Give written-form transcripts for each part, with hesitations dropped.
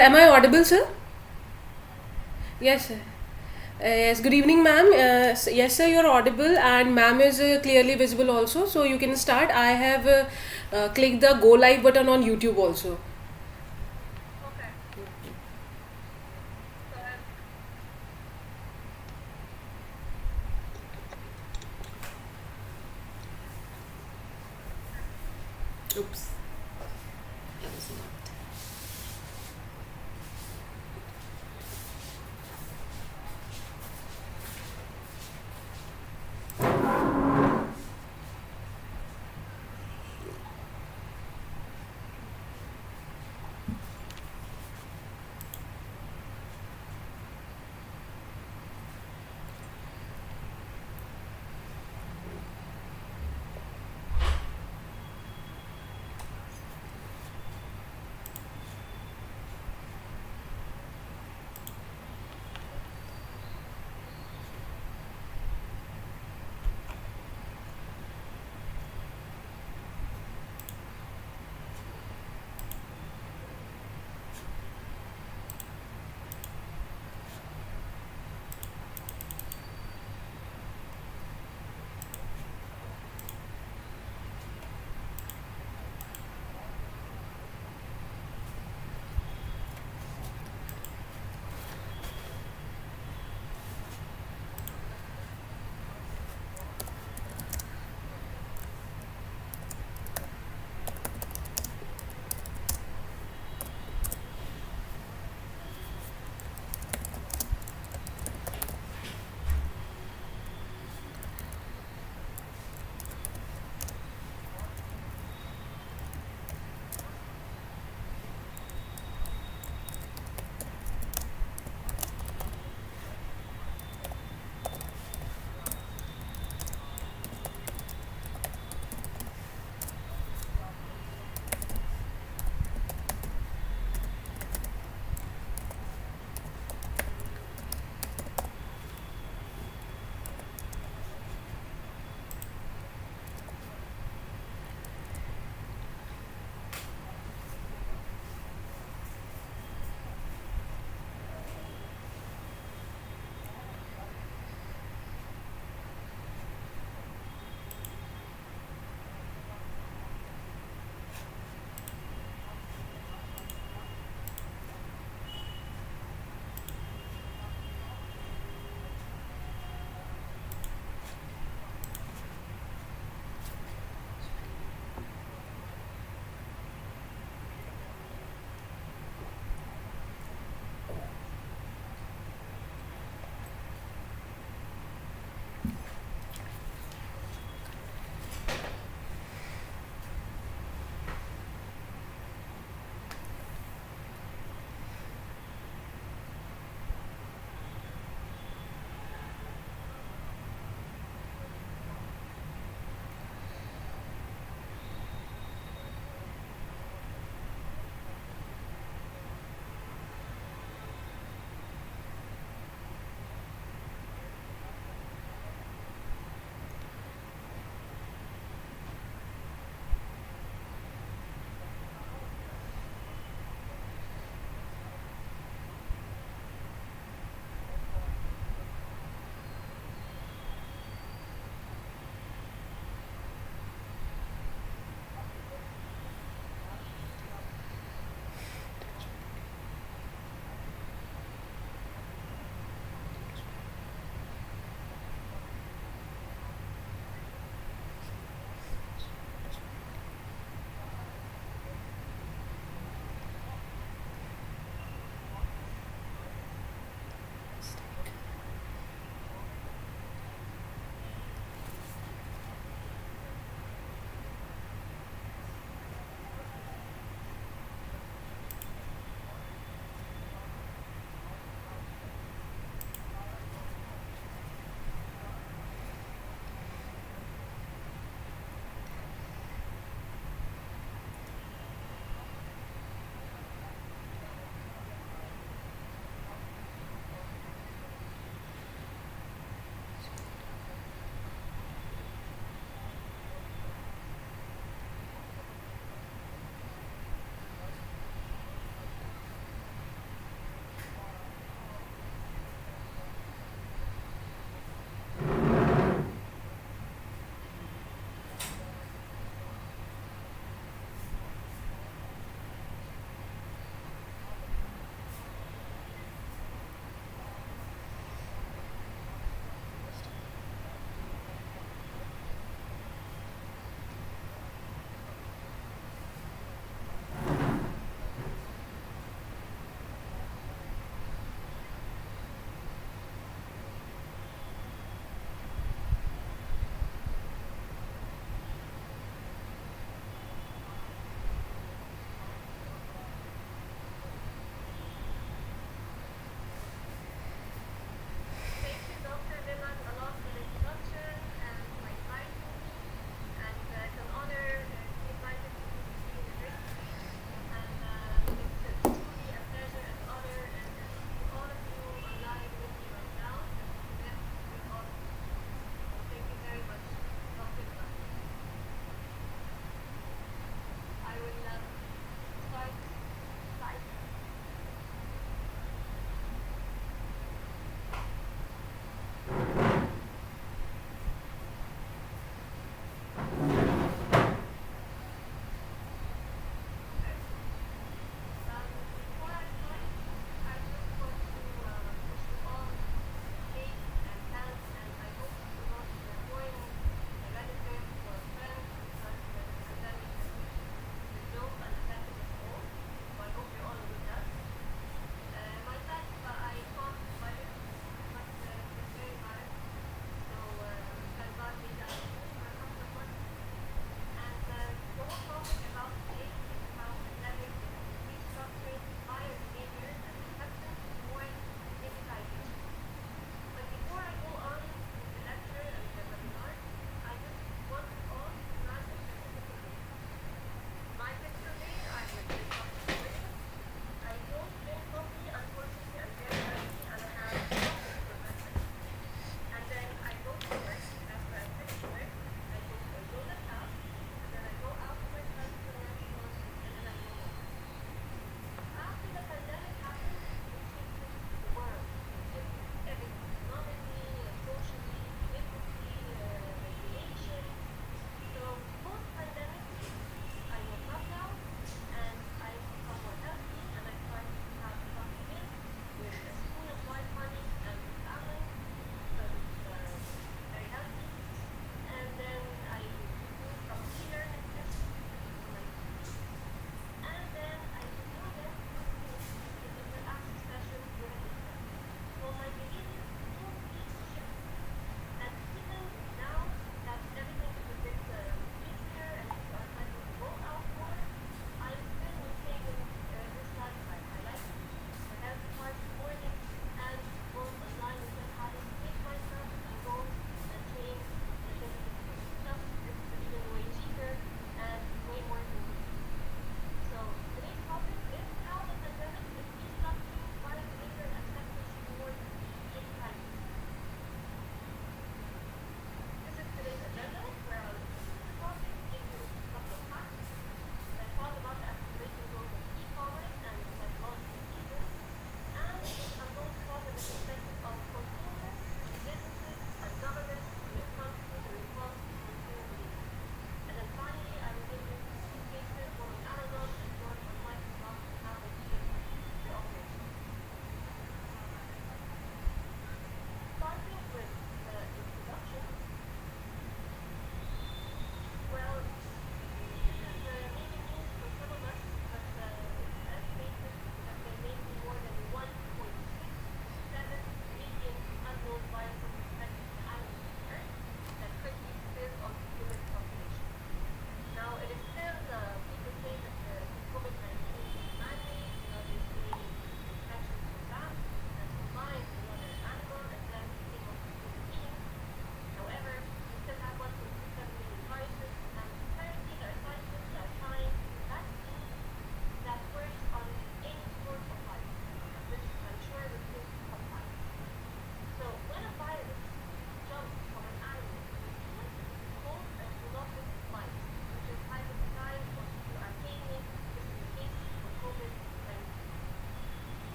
Am I audible, sir? Yes, sir. Yes, good evening, ma'am. Yes, sir, you're audible, and ma'am is clearly visible also. So you can start. I have clicked the go live button on YouTube also. Oops. That was not.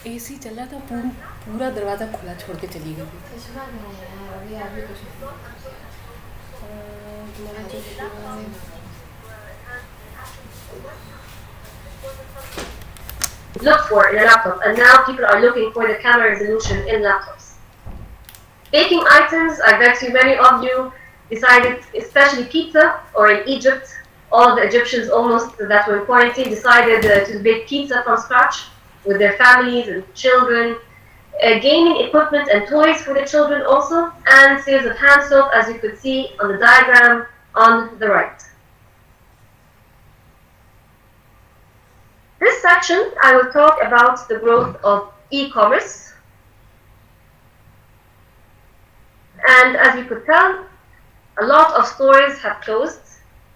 AC चल रहा था, पूरा दरवाज़ा खुला छोड़ के चली गई थी। Look for in a laptop, and now people are looking for the camera resolution in laptops. Baking items, I bet you many of you decided, especially pizza, or in Egypt, all the Egyptians almost that were in quarantine decided to bake pizza from scratch with their families and children. Gaming equipment and toys for the children also, and sales of hand soap, as you could see on the diagram on the right. This section, I will talk about the growth of e-commerce. And as you could tell, a lot of stores have closed,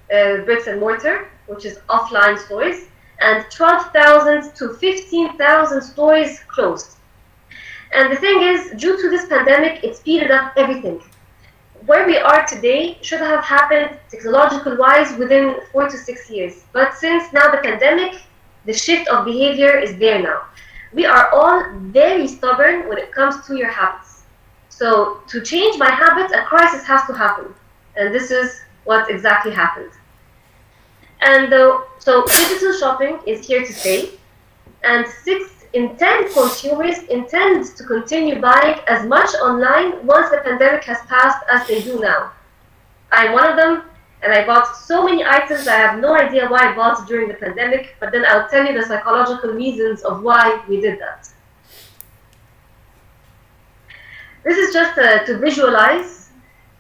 bricks and mortar, which is offline stores, and 12,000 to 15,000 stores closed. And the thing is, due to this pandemic, it speeded up everything. Where we are today should have happened technological-wise within 4 to 6 years. But since now the pandemic, the shift of behavior is there now. We are all very stubborn when it comes to your habits. So to change my habits, a crisis has to happen. And this is what exactly happened. And so digital shopping is here to stay. And 6 in 10 consumers intend to continue buying as much online once the pandemic has passed as they do now. I'm one of them, and I bought so many items I have no idea why I bought during the pandemic, but then I'll tell you the psychological reasons of why we did that. This is just to visualize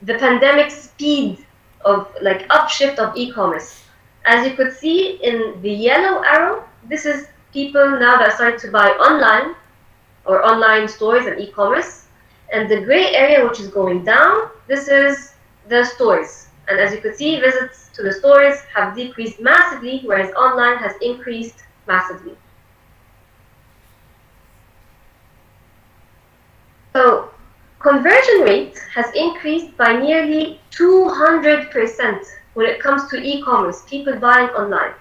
the pandemic speed of upshift of e-commerce. As you could see in the yellow arrow, this is people now that are starting to buy online or online stores and e-commerce. And the gray area, which is going down, this is the stores. And as you could see, visits to the stores have decreased massively, whereas online has increased massively. So conversion rate has increased by nearly 200% when it comes to e-commerce, people buying online.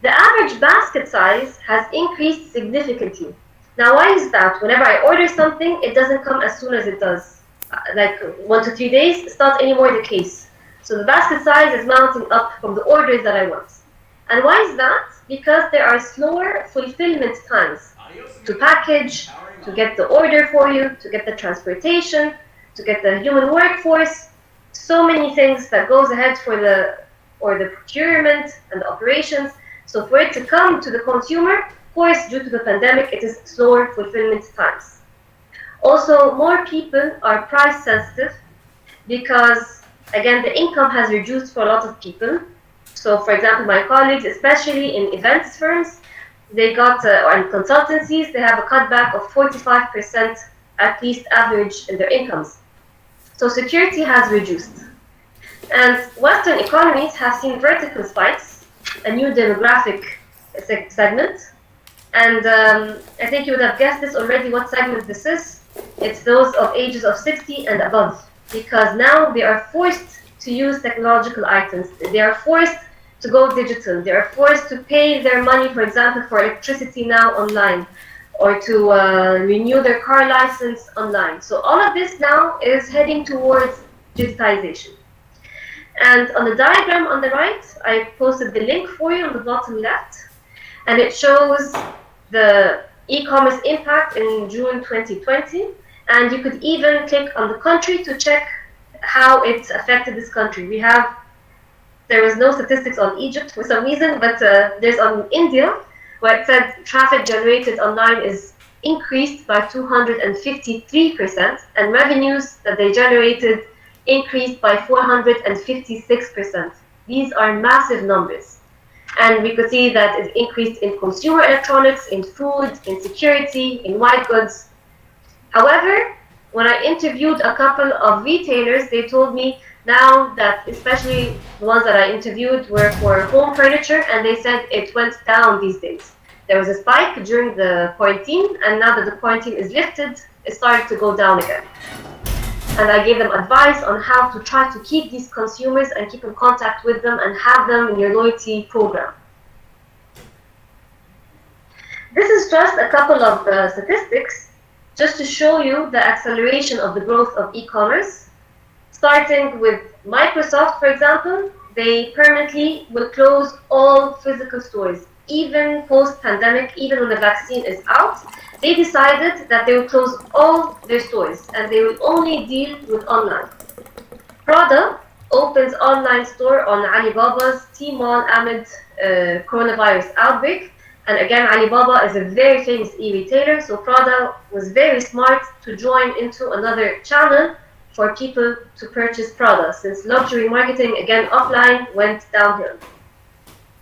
The average basket size has increased significantly. Now, why is that? Whenever I order something, it doesn't come as soon as it does. Like 1 to 3 days, it's not anymore the case. So the basket size is mounting up from the orders that I want. And why is that? Because there are slower fulfillment times to package, to get the order for you, to get the transportation, to get the human workforce. So many things that goes ahead for the procurement and the operations. So for it to come to the consumer, of course, due to the pandemic, it is slower fulfillment times. Also, more people are price sensitive because, again, the income has reduced for a lot of people. So, for example, my colleagues, especially in events firms, they got, or in consultancies, they have a cutback of 45% at least average in their incomes. So security has reduced. And Western economies have seen vertical spikes, a new demographic segment. And I think you would have guessed this already, what segment this is. It's those of ages of 60 and above, because now they are forced to use technological items. They are forced to go digital. They are forced to pay their money, for example, for electricity now online, or to renew their car license online. So all of this now is heading towards digitization. And on the diagram on the right, I posted the link for you on the bottom left, and it shows the e-commerce impact in June 2020, and you could even click on the country to check how it affected this country. There was no statistics on Egypt for some reason, but there's on India, where it said traffic generated online is increased by 253%, and revenues that they generated increased by 456%. These are massive numbers. And we could see that it increased in consumer electronics, in food, in security, in white goods. However, when I interviewed a couple of retailers, they told me now that, especially the ones that I interviewed were for home furniture, and they said it went down these days. There was a spike during the quarantine, and now that the quarantine is lifted, it started to go down again. And I gave them advice on how to try to keep these consumers and keep in contact with them and have them in your loyalty program. This is just a couple of statistics just to show you the acceleration of the growth of e-commerce. Starting with Microsoft, for example, they permanently will close all physical stores, even post-pandemic, even when the vaccine is out. They decided that they will close all their stores and they will only deal with online. Prada opens online store on Alibaba's Tmall amid coronavirus outbreak. And again, Alibaba is a very famous e-retailer, so Prada was very smart to join into another channel for people to purchase Prada, since luxury marketing, again offline, went downhill.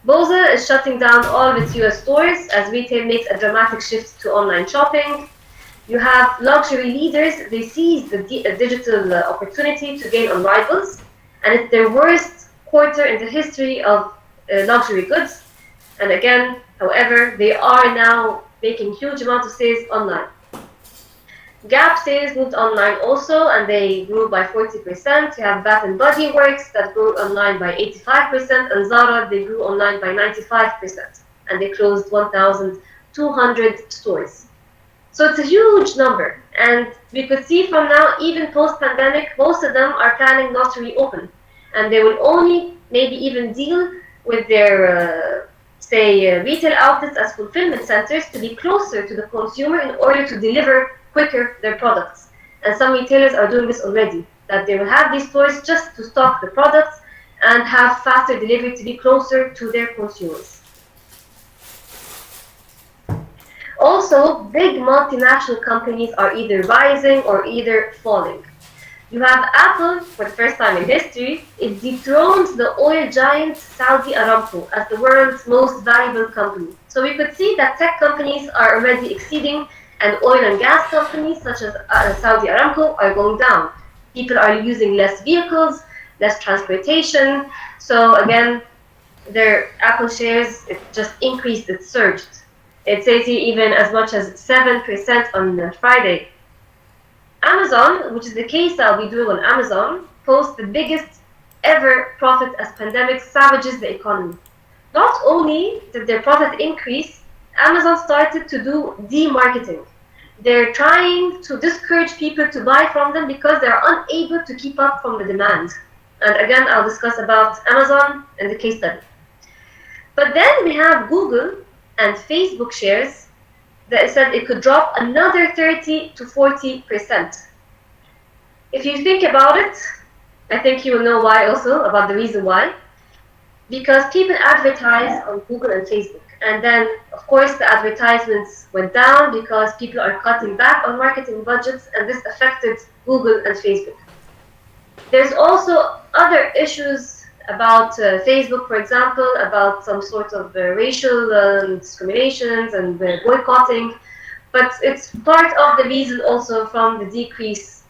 Bose is shutting down all of its US stores as retail makes a dramatic shift to online shopping. You have luxury leaders, they seize the digital opportunity to gain on rivals, and it's their worst quarter in the history of luxury goods. And again, however, they are now making huge amounts of sales online. Gap sales moved online also, and they grew by 40%. You have Bath & Body Works that grew online by 85%, and Zara, they grew online by 95%, and they closed 1,200 stores. So it's a huge number, and we could see from now, even post-pandemic, most of them are planning not to reopen, and they will only maybe even deal with their, retail outlets as fulfillment centers to be closer to the consumer in order to deliver quicker their products. And some retailers are doing this already, that they will have these stores just to stock the products and have faster delivery to be closer to their consumers. Also, big multinational companies are either rising or either falling. You have Apple, for the first time in history, it dethroned the oil giant Saudi Aramco as the world's most valuable company. So we could see that tech companies are already exceeding, and oil and gas companies such as Saudi Aramco are going down. People are using less vehicles, less transportation. So again, their Apple shares, it just increased, it surged. It says here even as much as 7% on Friday. Amazon, which is the case I'll be doing on Amazon, posts the biggest ever profit as pandemic savages the economy. Not only did their profit increase, Amazon started to do de-marketing. They're trying to discourage people to buy from them because they're unable to keep up from the demand. And again, I'll discuss about Amazon in the case study. But then we have Google and Facebook shares that said it could drop another 30 to 40%. If you think about it, I think you will know why also, about the reason why. Because people advertise on Google and Facebook. And then, of course, the advertisements went down because people are cutting back on marketing budgets, and this affected Google and Facebook. There's also other issues about Facebook, for example, about some sort of racial discriminations and boycotting, but it's part of the reason also from the decrease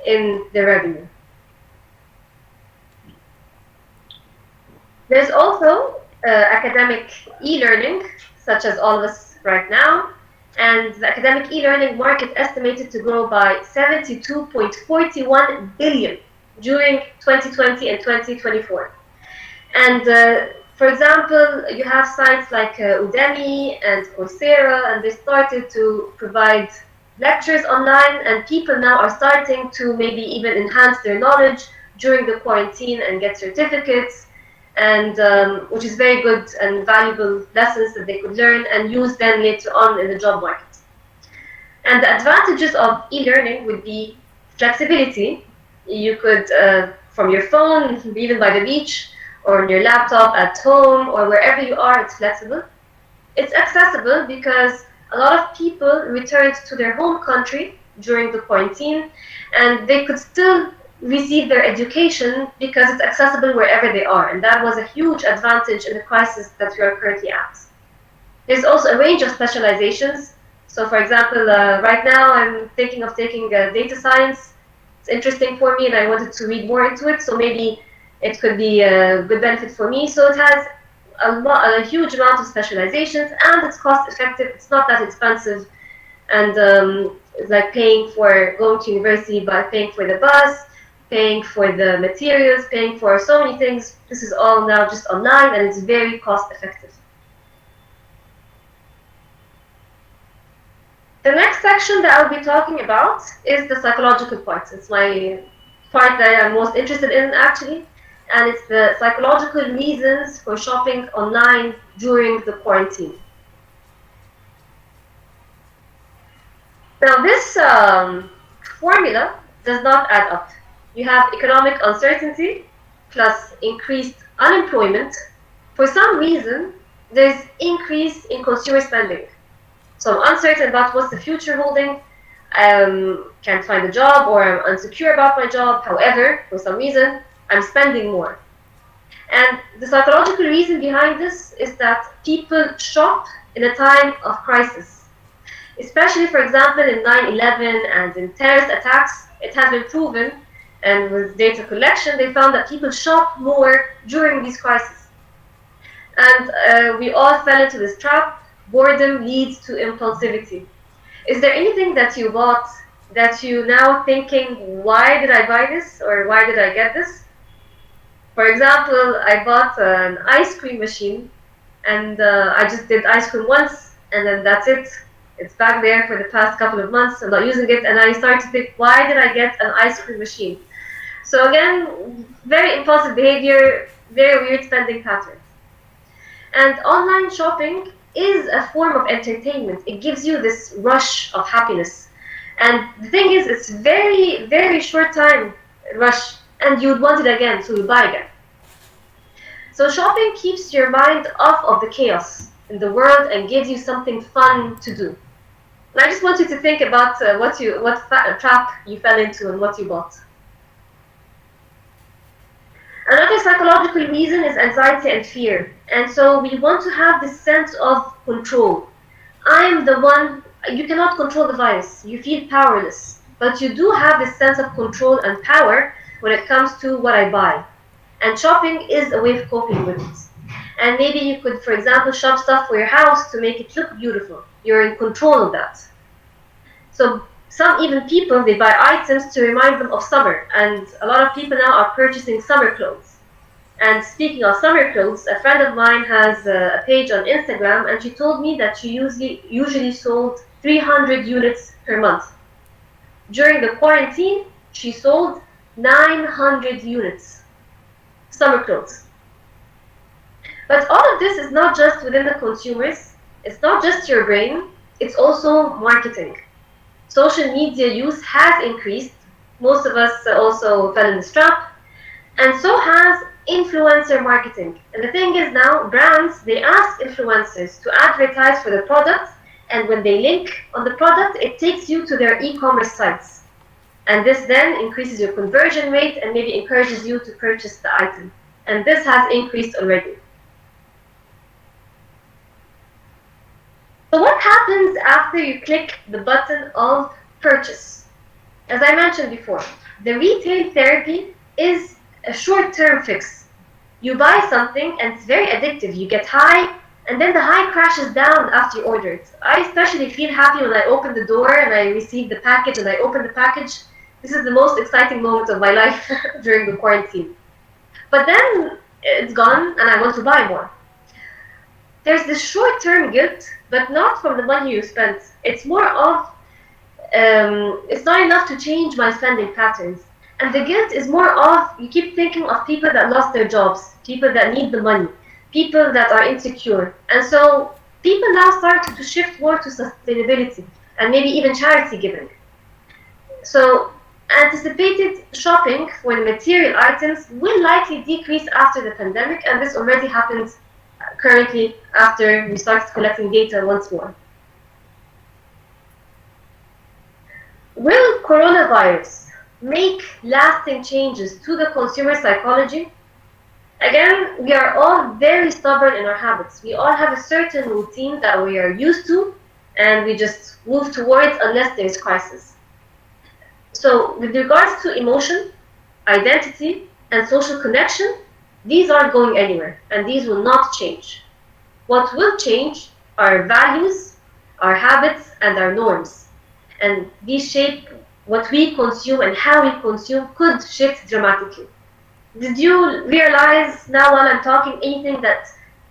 in the revenue. There's also academic e-learning, such as all of us right now, and the academic e-learning market estimated to grow by 72.41 billion during 2020 and 2024. And for example, you have sites like Udemy and Coursera, and they started to provide lectures online, and people now are starting to maybe even enhance their knowledge during the quarantine and get certificates, and which is very good and valuable lessons that they could learn and use then later on in the job market. And the advantages of e-learning would be flexibility. You could, from your phone, even by the beach, or on your laptop at home, or wherever you are, it's flexible. It's accessible because a lot of people returned to their home country during the quarantine, and they could still receive their education because it's accessible wherever they are, and that was a huge advantage in the crisis that we are currently at. There's also a range of specializations. So for example, right now I'm thinking of taking data science. It's interesting for me and I wanted to read more into it, so maybe it could be a good benefit for me. So it has a huge amount of specializations, and it's cost effective. It's not that expensive, and it's like paying for going to university by paying for the bus, paying for the materials, paying for so many things. This is all now just online, and it's very cost effective. The next section that I'll be talking about is the psychological part. It's my part that I'm most interested in, actually, and it's the psychological reasons for shopping online during the quarantine. Now, this formula does not add up. You have economic uncertainty plus increased unemployment. For some reason, there's increase in consumer spending. So I'm uncertain about what's the future holding. Can't find a job, or I'm insecure about my job. However, for some reason, I'm spending more. And the psychological reason behind this is that people shop in a time of crisis. Especially, for example, in 9/11 and in terrorist attacks, it has been proven, and with data collection, they found that people shop more during these crises. And we all fell into this trap. Boredom leads to impulsivity. Is there anything that you bought that you now thinking, why did I buy this, or why did I get this? For example, I bought an ice cream machine, and I just did ice cream once, and then that's it. It's back there for the past couple of months. I'm not using it, and I started to think, why did I get an ice cream machine? So again, very impulsive behavior, very weird spending patterns. And online shopping is a form of entertainment. It gives you this rush of happiness. And the thing is, it's very, very short time rush, and you would want it again, so you buy again. So shopping keeps your mind off of the chaos in the world and gives you something fun to do. And I just want you to think about what trap you fell into and what you bought. Another psychological reason is anxiety and fear. And so we want to have this sense of control. I'm the one, you cannot control the virus. You feel powerless. But you do have this sense of control and power when it comes to what I buy. And shopping is a way of coping with it. And maybe you could, for example, shop stuff for your house to make it look beautiful. You're in control of that. So some even people, they buy items to remind them of summer. And a lot of people now are purchasing summer clothes. And speaking of summer clothes, a friend of mine has a page on Instagram, and she told me that she usually sold 300 units per month. During the quarantine, she sold 900 units. Summer clothes. But all of this is not just within the consumers. It's not just your brain. It's also marketing. Social media use has increased. Most of us also fell in this trap. And so has influencer marketing. And the thing is now, brands, they ask influencers to advertise for the product. And when they link on the product, it takes you to their e-commerce sites. And this then increases your conversion rate and maybe encourages you to purchase the item. And this has increased already. So what happens after you click the button of purchase? As I mentioned before, the retail therapy is a short-term fix. You buy something and it's very addictive. You get high, and then the high crashes down after you order it. I especially feel happy when I open the door and I receive the package and I open the package. This is the most exciting moment of my life during the quarantine. But then it's gone and I want to buy more. There's this short-term guilt, but not from the money you spent. It's more of, it's not enough to change my spending patterns. And the guilt is more of, you keep thinking of people that lost their jobs, people that need the money, people that are insecure. And so people now start to shift more to sustainability and maybe even charity giving. So anticipated shopping for the material items will likely decrease after the pandemic, and this already happens currently after we started collecting data once more. Will coronavirus make lasting changes to the consumer psychology? Again, we are all very stubborn in our habits. We all have a certain routine that we are used to, and we just move towards unless there is crisis. So with regards to emotion, identity, and social connection, these aren't going anywhere, and these will not change. What will change are values, our habits, and our norms. And these shape what we consume, and how we consume could shift dramatically. Did you realize now while I'm talking anything that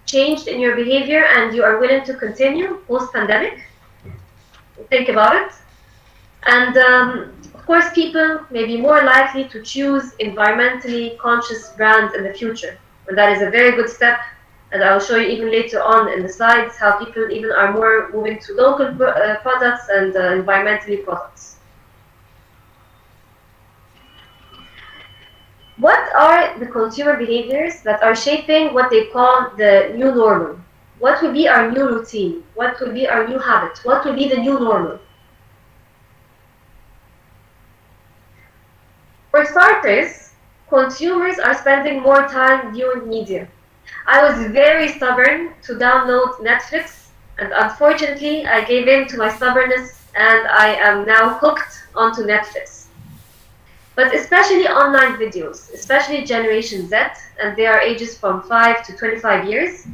changed in your behavior and you are willing to continue post-pandemic? think about it. And of course, people may be more likely to choose environmentally conscious brands in the future. And that is a very good step. And I'll show you even later on in the slides how people even are more moving to local products and environmentally products. What are the consumer behaviors that are shaping what they call the new normal? What will be our new routine? What will be our new habit? What will be the new normal? For starters, consumers are spending more time viewing media. I was very stubborn to download Netflix, and unfortunately, I gave in to my stubbornness and I am now hooked onto Netflix. But especially online videos, especially Generation Z, and they are ages from 5 to 25 years,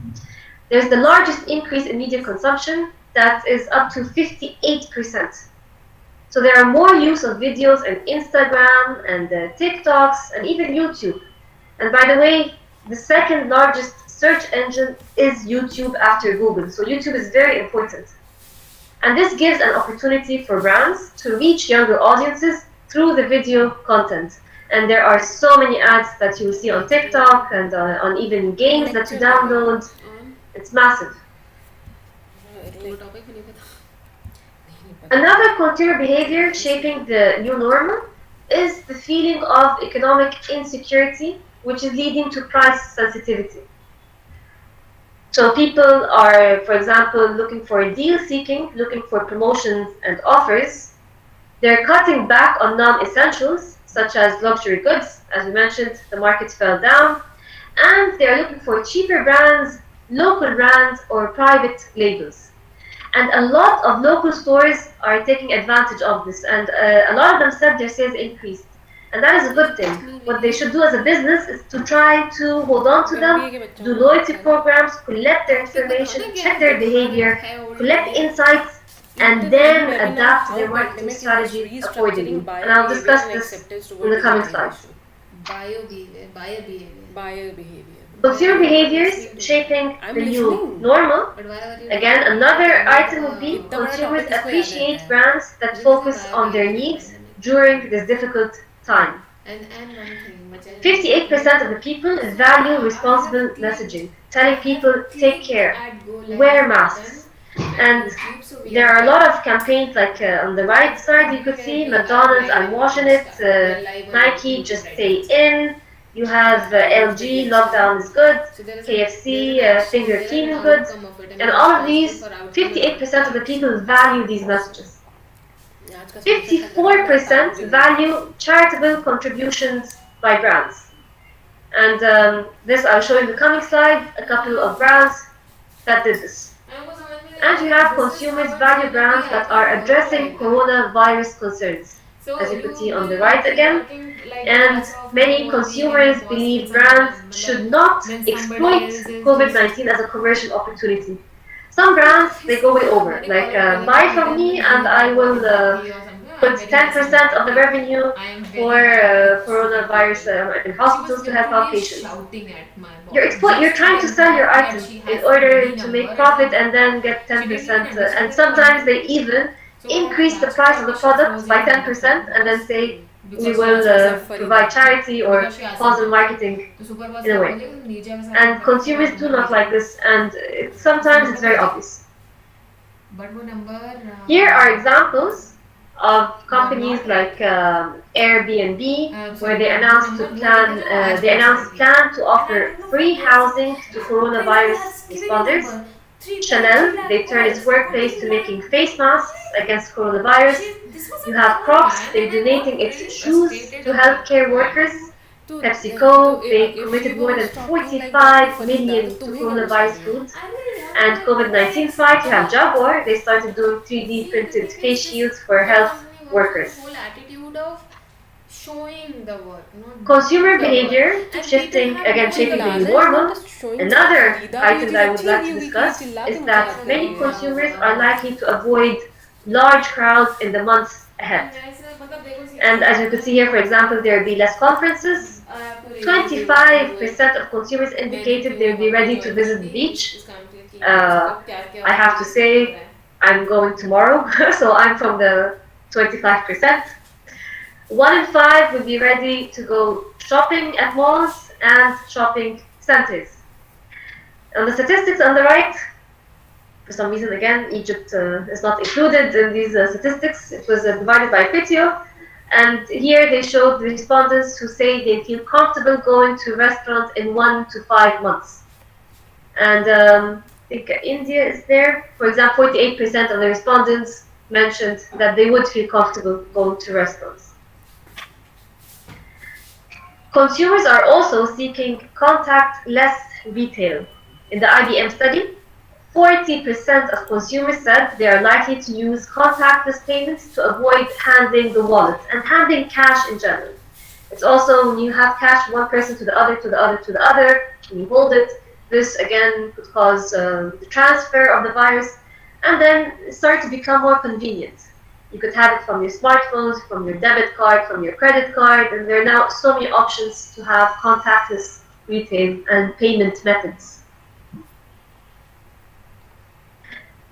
there's the largest increase in media consumption that is up to 58%. So there are more use of videos on Instagram and TikToks and even YouTube. And by the way, the second largest search engine is YouTube after Google. So YouTube is very important. And this gives an opportunity for brands to reach younger audiences through the video content. And there are so many ads that you will see on TikTok and on even games that you download. It's massive. Another consumer behavior shaping the new normal is the feeling of economic insecurity, which is leading to price sensitivity. So people are, for example, looking for deal seeking, looking for promotions and offers. They're cutting back on non-essentials, such as luxury goods. As we mentioned, the market fell down. And they're looking for cheaper brands, local brands, or private labels. And a lot of local stores are taking advantage of this, and a lot of them said their sales increased. And that is a good thing. What they should do as a business is to try to hold on to them, do loyalty programs, collect their information, check their behavior, collect insights, and then adapt their marketing strategy accordingly. And I'll discuss this in the coming slides. Buyer behavior. Consumer behaviors shaping the new normal. Again, another item would be consumers appreciate brands that focus on their needs during this difficult time. 58% of the people value responsible messaging, telling people take care, wear masks. And there are a lot of campaigns like on the right side you could see McDonald's, I'm washing it, Nike, just stay in. You have LG, lockdown is good, KFC, finger cleaning good, and all of these, 58% of the people value these messages. 54% value charitable contributions by brands. And this I'll show you in the coming slide, a couple of brands that did this. And you have consumers value brands that are addressing coronavirus concerns, as you could see on the right again. And many consumers believe brands should not exploit COVID-19 as a commercial opportunity. Some brands, they go way over, like buy from me and I will put 10% of the revenue for coronavirus in hospitals to help out patients. You're trying to sell your item in order to make profit and then get 10%. And sometimes they even increase the price of the product by 10% and then say, we will provide charity or pause on marketing in a way. And consumers do not like this, and sometimes it's very obvious. Here are examples of companies like Airbnb, where they announced plan to offer free housing to coronavirus responders. Chanel, they turned its workplace to making face masks against coronavirus. You have Crocs, they're donating its shoes to healthcare workers. PepsiCo, they committed more than 45 million to coronavirus food. And COVID-19 fight, you have Jaguar, they started doing 3D printed face shields for health workers. Consumer behavior shifting the new normal. Another item that I would like to discuss is that many consumers are likely to avoid large crowds in the months ahead. And as you can see here, for example, there will be less conferences. 25% of consumers indicated they will be ready to visit the beach. I have to say, I'm going tomorrow, so I'm from the 25%. 1 in 5 would be ready to go shopping at malls and shopping centers. On the statistics on the right, for some reason, again, Egypt is not included in these statistics. It was divided by Fitio. And here they showed the respondents who say they feel comfortable going to restaurants in 1 to 5 months. And I think India is there. For example, 48% of the respondents mentioned that they would feel comfortable going to restaurants. Consumers are also seeking contact-less retail. In the IBM study, 40% of consumers said they are likely to use contactless payments to avoid handing the wallet and handing cash in general. It's also when you have cash from one person to the other, to the other, to the other, and you hold it, this again could cause the transfer of the virus, and then start to become more convenient. You could have it from your smartphones, from your debit card, from your credit card, and there are now so many options to have contactless retail and payment methods.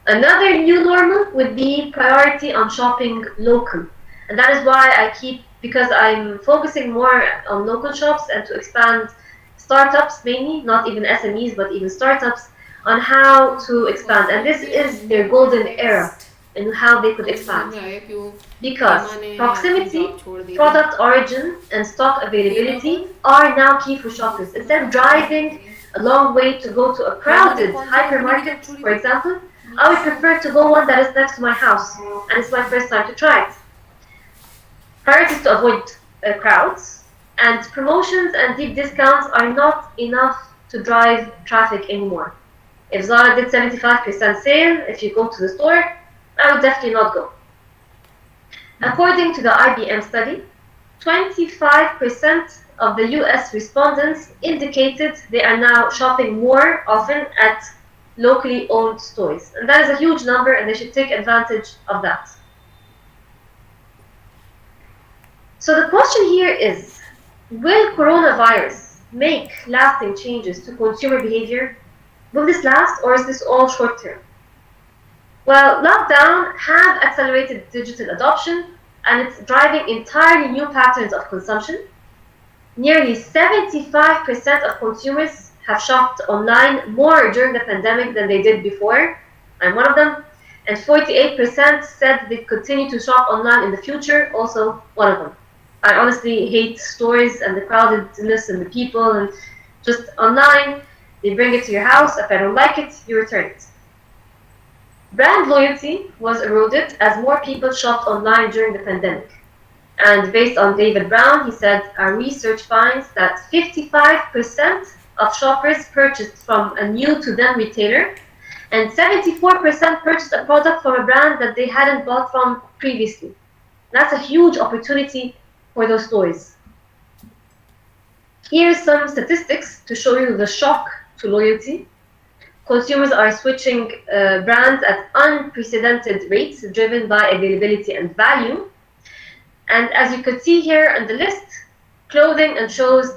Another new normal would be priority on shopping local. And that is why because I'm focusing more on local shops and to expand startups mainly, not even SMEs, but even startups, on how to expand. And this is their golden era in how they could expand. Because proximity, product origin, and stock availability are now key for shoppers. Instead of driving a long way to go to a crowded hypermarket, for example, I would prefer to go one that is next to my house, and it's my first time to try it. Priority is to avoid crowds, and promotions and deep discounts are not enough to drive traffic anymore. If Zara did 75% sale, if you go to the store, I would definitely not go. According to the IBM study, 25% of the US respondents indicated they are now shopping more often at locally owned stores. And that is a huge number, and they should take advantage of that. So the question here is, will coronavirus make lasting changes to consumer behavior? Will this last, or is this all short-term? Well, lockdown have accelerated digital adoption, and it's driving entirely new patterns of consumption. Nearly 75% of consumers have shopped online more during the pandemic than they did before. I'm one of them. And 48% said they continue to shop online in the future, also one of them. I honestly hate stores and the crowdedness and the people, and just online, they bring it to your house. If I don't like it, you return it. Brand loyalty was eroded as more people shopped online during the pandemic. And based on David Brown, he said, our research finds that 55% of shoppers purchased from a new-to-them retailer, and 74% purchased a product from a brand that they hadn't bought from previously. That's a huge opportunity for those stores. Here's some statistics to show you the shock to loyalty. Consumers are switching brands at unprecedented rates, driven by availability and value. And as you could see here on the list, clothing and shoes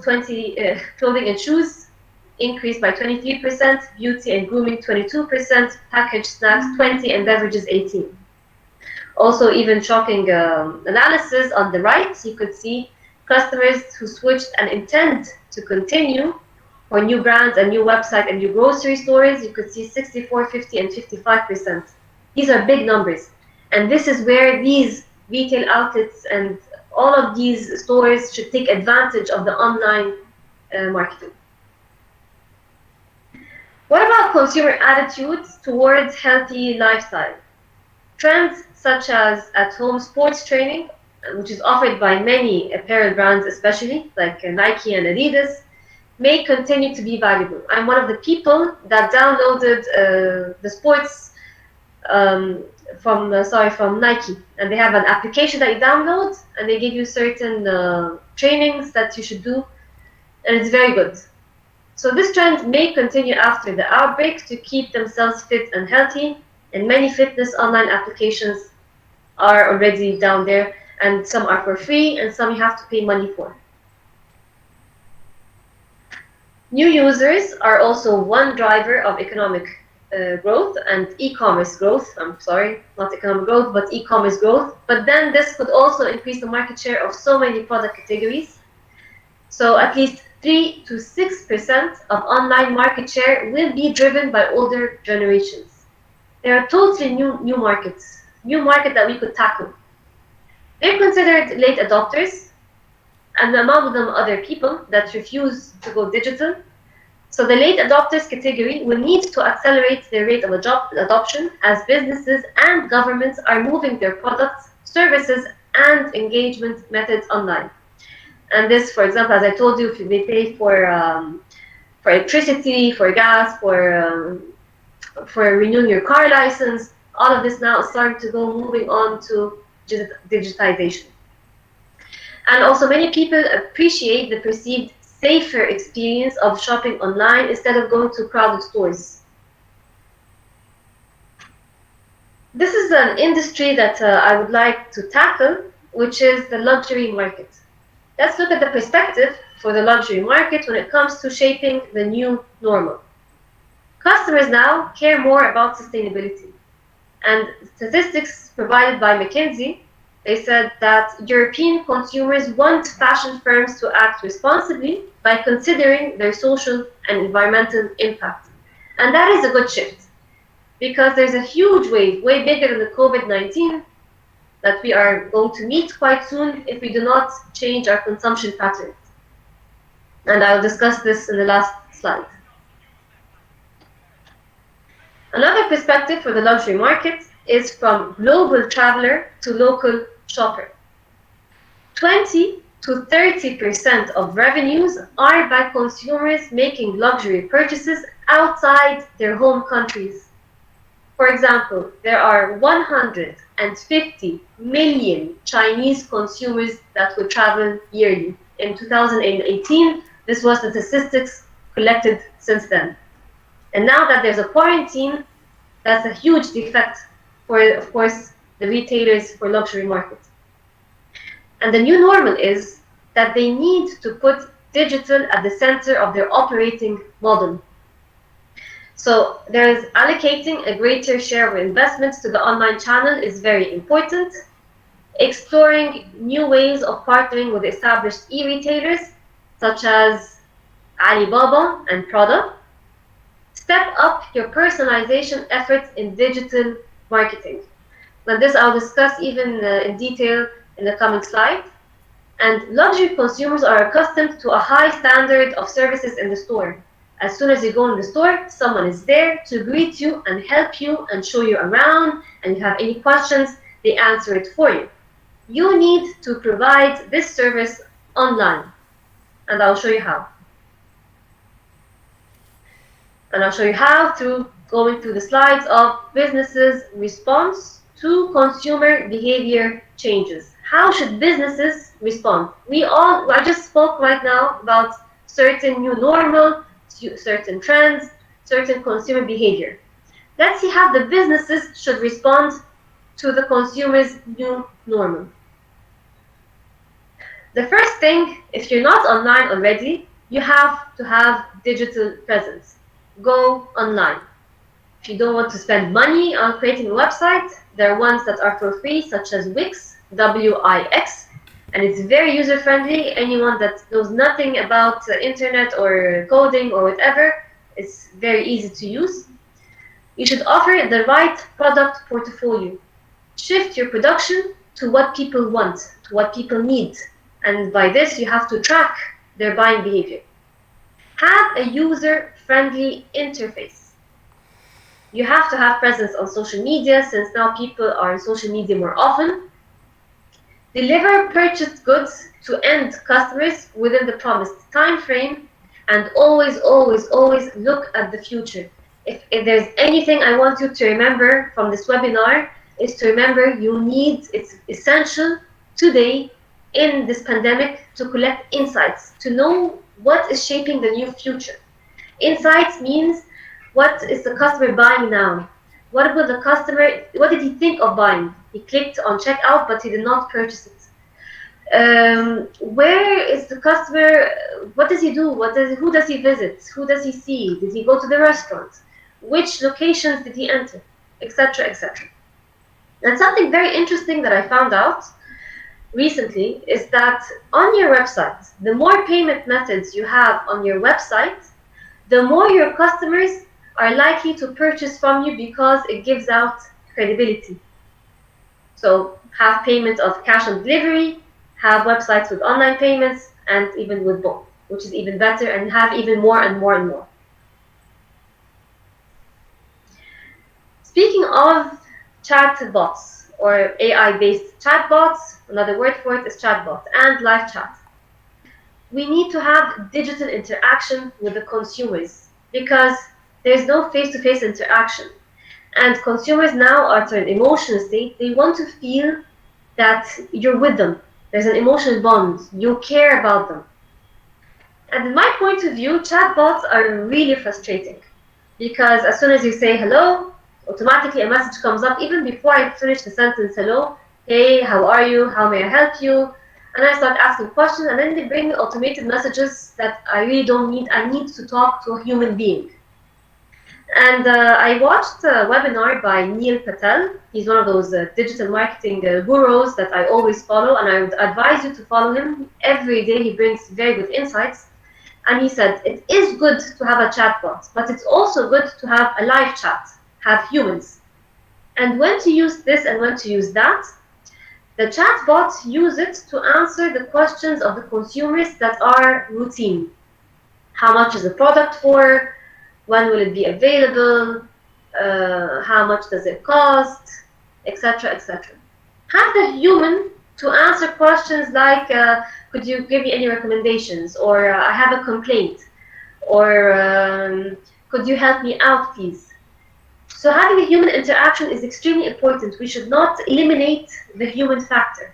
increased by 23%, beauty and grooming 22%, packaged snacks 20%, and beverages 18%. Also, even shocking analysis on the right, you could see customers who switched and intend to continue for new brands, a new website, and new grocery stores. You could see 64%, 50%, and 55%. These are big numbers. And this is where these retail outlets and all of these stores should take advantage of the online marketing. What about consumer attitudes towards healthy lifestyle? Trends such as at-home sports training, which is offered by many apparel brands, especially like Nike and Adidas, may continue to be valuable. I'm one of the people that downloaded the sports from Nike, and they have an application that you download, and they give you certain trainings that you should do, and it's very good. So this trend may continue after the outbreak to keep themselves fit and healthy, and many fitness online applications are already down there, and some are for free, and some you have to pay money for. New users are also one driver of economic growth and e-commerce growth. I'm sorry, not economic growth, but e-commerce growth. But then this could also increase the market share of so many product categories. So at least 3 to 6% of online market share will be driven by older generations. They are totally new markets, new market that we could tackle. They're considered late adopters, and among them other people that refuse to go digital. So the late adopters category will need to accelerate their rate of adoption as businesses and governments are moving their products, services, and engagement methods online. And this, for example, as I told you, if they pay for electricity, for gas, for renewing your car license, all of this now is starting to go moving on to digitization. And also many people appreciate the perceived safer experience of shopping online instead of going to crowded stores. This is an industry that I would like to tackle, which is the luxury market. Let's look at the perspective for the luxury market when it comes to shaping the new normal. Customers now care more about sustainability. And statistics provided by McKinsey, they said that European consumers want fashion firms to act responsibly by considering their social and environmental impact. And that is a good shift because there's a huge wave, way bigger than the COVID-19, that we are going to meet quite soon if we do not change our consumption patterns. And I'll discuss this in the last slide. Another perspective for the luxury market is from global traveler to local shopper. 20 to 30% of revenues are by consumers making luxury purchases outside their home countries. For example, there are 150 million Chinese consumers that would travel yearly. In 2018, this was the statistics collected since then. And now that there's a quarantine, that's a huge defect for, of course, the retailers for luxury markets. And the new normal is that they need to put digital at the center of their operating model. So there's allocating a greater share of investments to the online channel is very important. Exploring new ways of partnering with established e-retailers, such as Alibaba and Prada. Step up your personalization efforts in digital marketing. Now this I'll discuss even in detail in the coming slide. And luxury consumers are accustomed to a high standard of services in the store. As soon as you go in the store, someone is there to greet you and help you and show you around, and if you have any questions, they answer it for you. You need to provide this service online, and I'll show you how. And I'll show you how through going through the slides of businesses' response to consumer behavior changes. How should businesses respond? I just spoke right now about certain new normal, certain trends, certain consumer behavior. Let's see how the businesses should respond to the consumer's new normal. The first thing, if you're not online already, you have to have digital presence. Go online. If you don't want to spend money on creating a website, there are ones that are for free, such as Wix, W-I-X, and it's very user-friendly. Anyone that knows nothing about internet or coding or whatever, it's very easy to use. You should offer the right product portfolio. Shift your production to what people want, to what people need. And by this, you have to track their buying behavior. Have a user-friendly interface. You have to have presence on social media, since now people are on social media more often. Deliver purchased goods to end customers within the promised time frame, and always, always, always look at the future. If there's anything I want you to remember from this webinar, is to remember it's essential today in this pandemic to collect insights, to know what is shaping the new future. Insights means, what is the customer buying now? What did he think of buying? He clicked on checkout, but he did not purchase it. Where is the customer? What does he do? Who does he visit? Who does he see? Did he go to the restaurant? which locations did he enter, etc., etc. And something very interesting that I found out recently is that on your website, the more payment methods you have on your website, the more your customers are likely to purchase from you because it gives out credibility. So have payment of cash on delivery, have websites with online payments, and even with both, which is even better, and have even more and more and more. Speaking of chatbots or AI-based chatbots, another word for it is chatbot, and live chat. We need to have digital interaction with the consumers because there's no face-to-face interaction. And consumers now are to an emotional state. They want to feel that you're with them. There's an emotional bond. You care about them. And in my point of view, chatbots are really frustrating because as soon as you say hello, automatically a message comes up even before I finish the sentence, hello, hey, how are you? How may I help you? And I start asking questions, and then they bring me automated messages that I really don't need. I need to talk to a human being. And I watched a webinar by Neil Patel. He's one of those digital marketing gurus that I always follow, and I would advise you to follow him. Every day he brings very good insights. And he said, it is good to have a chatbot, but it's also good to have a live chat, have humans. And when to use this and when to use that, the chatbots use it to answer the questions of the consumers that are routine. How much is the product for? When will it be available? How much does it cost? Etc., etc. Have the human to answer questions like, could you give me any recommendations? Or I have a complaint. Or could you help me out, please? So having a human interaction is extremely important. We should not eliminate the human factor.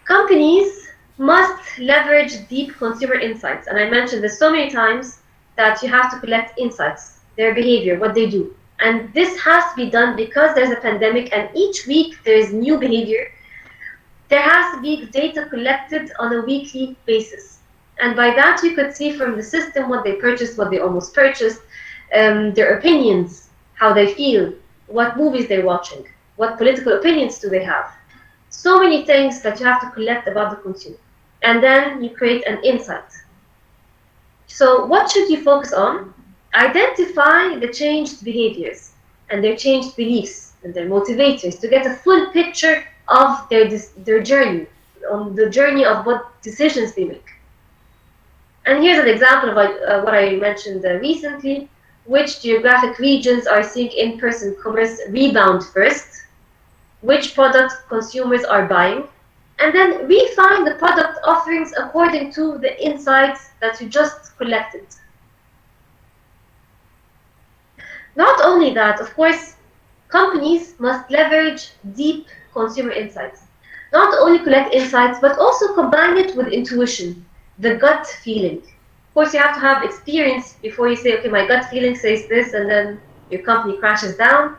Companies must leverage deep consumer insights. And I mentioned this so many times that you have to collect insights, their behavior, what they do. And this has to be done because there's a pandemic and each week there's new behavior. There has to be data collected on a weekly basis. And by that you could see from the system what they purchased, what they almost purchased, their opinions, how they feel, what movies they're watching, what political opinions do they have. So many things that you have to collect about the consumer. And then you create an insight. So what should you focus on? Identify the changed behaviors and their changed beliefs and their motivators to get a full picture of their journey, on the journey of what decisions they make. And here's an example of what I mentioned recently. Which geographic regions are seeing in-person commerce rebound first? Which product consumers are buying? And then refine the product offerings according to the insights that you just collected. Not only that, of course, companies must leverage deep consumer insights. Not only collect insights, but also combine it with intuition, the gut feeling. Of course, you have to have experience before you say, okay, my gut feeling says this, and then your company crashes down.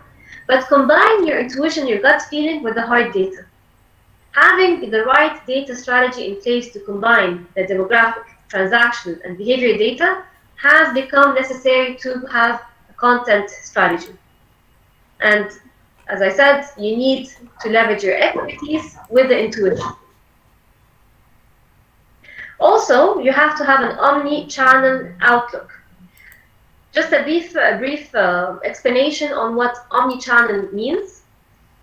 But combine your intuition, your gut feeling with the hard data. Having the right data strategy in place to combine the demographic, transactional, and behavior data has become necessary to have a content strategy. And as I said, you need to leverage your expertise with the intuition. Also, you have to have an omni-channel outlook. Just a brief explanation on what omni-channel means.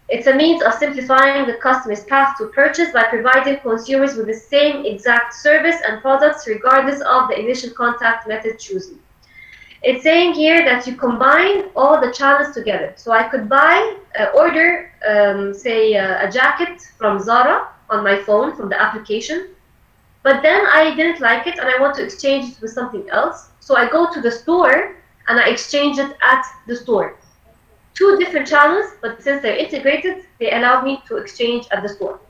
It's a means of simplifying the customer's path to purchase by providing consumers with the same exact service and products regardless of the initial contact method chosen. It's saying here that you combine all the channels together. So I could order, say, a jacket from Zara on my phone from the application. But then I didn't like it and I want to exchange it with something else. So I go to the store and I exchange it at the store. Two different channels, but since they're integrated, they allow me to exchange at the store.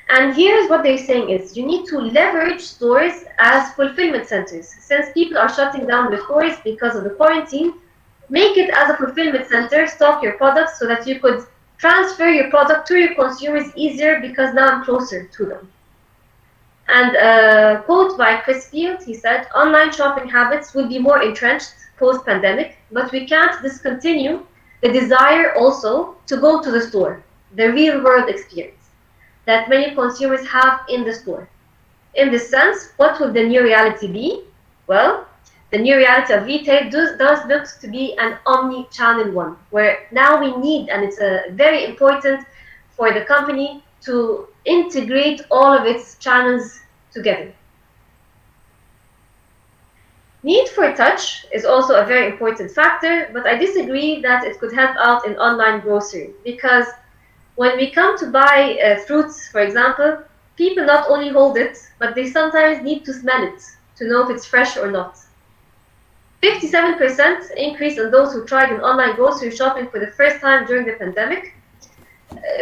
And here's what they're saying is, you need to leverage stores as fulfillment centers. Since people are shutting down their stores because of the quarantine, make it as a fulfillment center, stock your products so that you could transfer your product to your consumers easier because now I'm closer to them. And a quote by Chris Field, he said, online shopping habits will be more entrenched post-pandemic, but we can't discontinue the desire also to go to the store, the real-world experience that many consumers have in the store. In this sense, what will the new reality be? Well, the new reality of retail does look to be an omni-channel one, where now we need, and it's very important for the company to integrate all of its channels together. Need for touch is also a very important factor, but I disagree that it could help out in online grocery, because when we come to buy fruits, for example, people not only hold it, but they sometimes need to smell it to know if it's fresh or not. 57% increase in those who tried an online grocery shopping for the first time during the pandemic.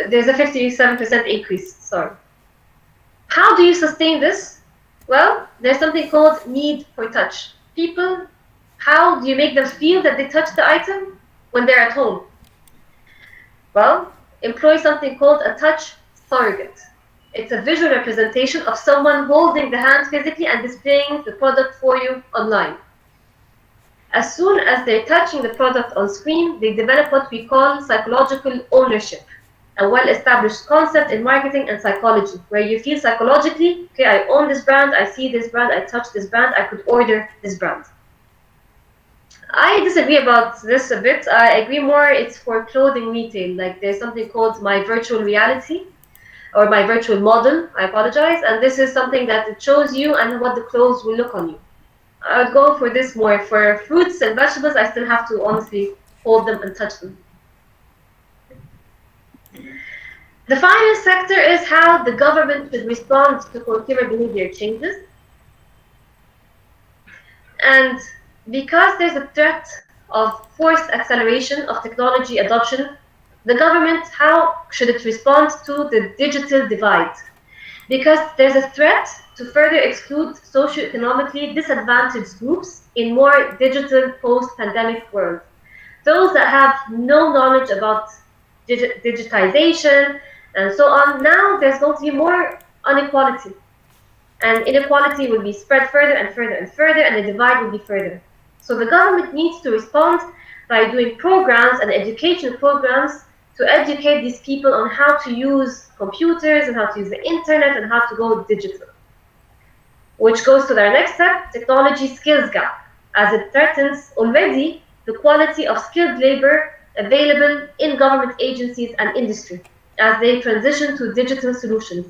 There's a 57% increase, sorry. How do you sustain this? Well, there's something called need for touch. People, how do you make them feel that they touch the item when they're at home? Well, employ something called a touch surrogate. It's a visual representation of someone holding the hand physically and displaying the product for you online. As soon as they're touching the product on screen, they develop what we call psychological ownership, a well-established concept in marketing and psychology, where you feel psychologically, okay, I own this brand, I see this brand, I touch this brand, I could order this brand. I disagree about this a bit. I agree more it's for clothing retail, like there's something called my virtual reality, or my virtual model, I apologize, and this is something that it shows you and what the clothes will look on you. I would go for this more. For fruits and vegetables, I still have to honestly hold them and touch them. The final sector is how the government should respond to consumer behavior changes. And because there's a threat of forced acceleration of technology adoption, the government, how should it respond to the digital divide? Because there's a threat to further exclude socioeconomically disadvantaged groups in more digital post-pandemic world. Those that have no knowledge about digitization and so on, now there's going to be more inequality. And inequality will be spread further and further and further, and the divide will be further. So the government needs to respond by doing programs and education programs to educate these people on how to use computers and how to use the internet and how to go digital. Which goes to our next step, technology skills gap, as it threatens already the quality of skilled labor available in government agencies and industry as they transition to digital solutions.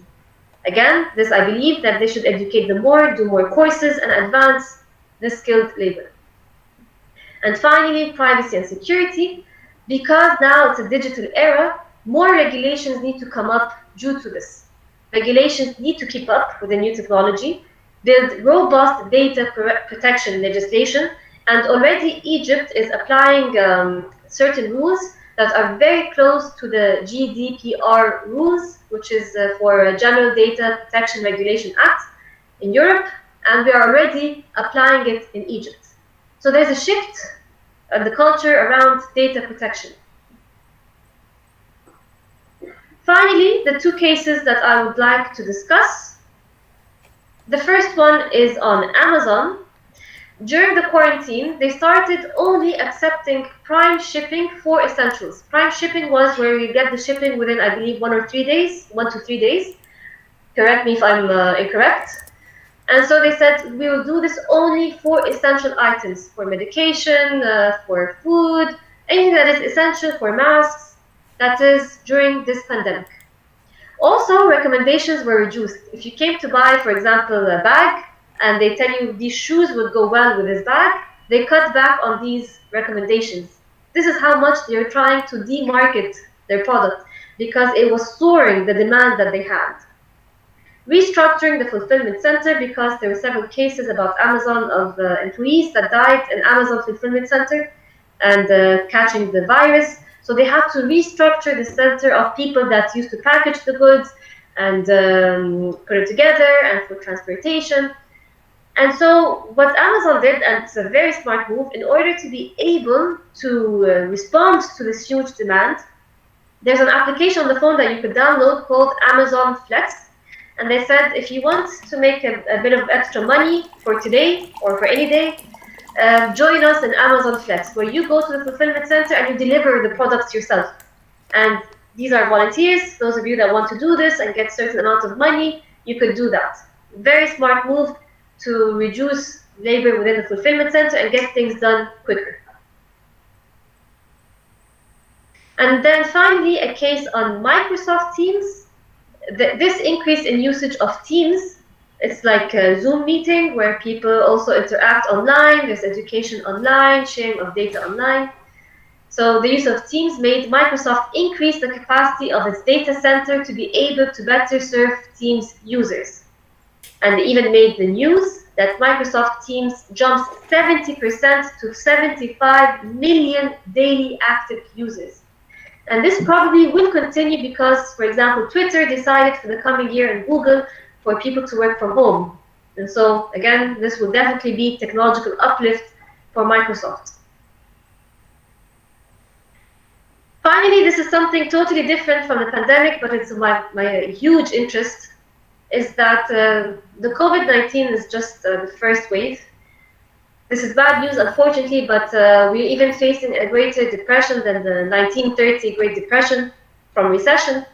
Again, this I believe that they should educate them more, do more courses, and advance the skilled labor. And finally, privacy and security. Because now it's a digital era, more regulations need to come up due to this. Regulations need to keep up with the new technology, build robust data protection legislation, and already Egypt is applying certain rules that are very close to the GDPR rules, which is for General Data Protection Regulation Act in Europe, and we are already applying it in Egypt. So there's a shift in the culture around data protection. Finally, the two cases that I would like to discuss. The first one is on Amazon. During the quarantine, they started only accepting prime shipping for essentials. Prime shipping was where you get the shipping within, I believe, 1 to 3 days. Correct me if I'm incorrect. And so they said, we will do this only for essential items, for medication, for food, anything that is essential, for masks, that is during this pandemic. Also, recommendations were reduced. If you came to buy, for example, a bag, and they tell you these shoes would go well with this bag, they cut back on these recommendations. This is how much they're trying to demarket their product, because it was soaring the demand that they had. Restructuring the fulfillment center, because there were several cases about Amazon of employees that died in Amazon fulfillment center and catching the virus. So they had to restructure the center of people that used to package the goods and put it together and for transportation. And so what Amazon did, and it's a very smart move, in order to be able to respond to this huge demand, there's an application on the phone that you could download called Amazon Flex. and they said if you want to make a bit of extra money for today or for any day, join us in Amazon Flex, where you go to the fulfillment center and you deliver the products yourself. And these are volunteers. Those of you that want to do this and get certain amount of money, you could do that. Very smart move to reduce labor within the fulfillment center and get things done quicker. And then finally, a case on Microsoft Teams. This increase in usage of Teams, it's like a Zoom meeting where people also interact online, there's education online, sharing of data online. So the use of Teams made Microsoft increase the capacity of its data center to be able to better serve Teams users. And they even made the news that Microsoft Teams jumps 70% to 75 million daily active users. And this probably will continue because, for example, Twitter decided for the coming year and Google for people to work from home. And so, again, this will definitely be technological uplift for Microsoft. Finally, this is something totally different from the pandemic, but it's my huge interest, is that the COVID-19 is just the first wave. This is bad news, unfortunately, but we're even facing a greater depression than the 1930 Great Depression from recession.